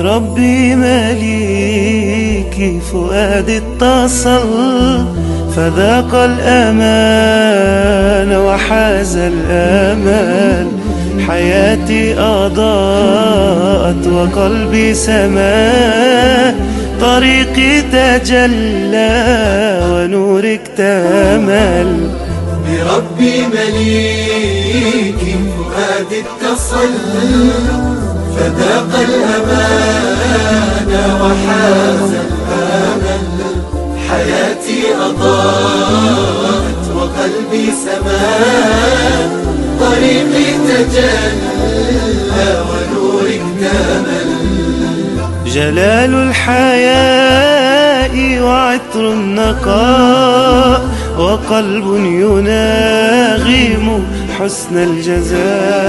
بربي مليكي فؤادي اتصل، فذاق الأمان وحاز الأمل. حياتي أضاءت وقلبي سما، طريقي تجلى ونورك اكتمل. بربي مليكي فؤادي اتصل، فذاق الأمان وحاز الأمل. حياتي أضاءت وقلبي سما، طريقي تجلى ونورك اكتمل. جلال الحياء وعطر النقاء، وقلب يناغم حسن الجزاء.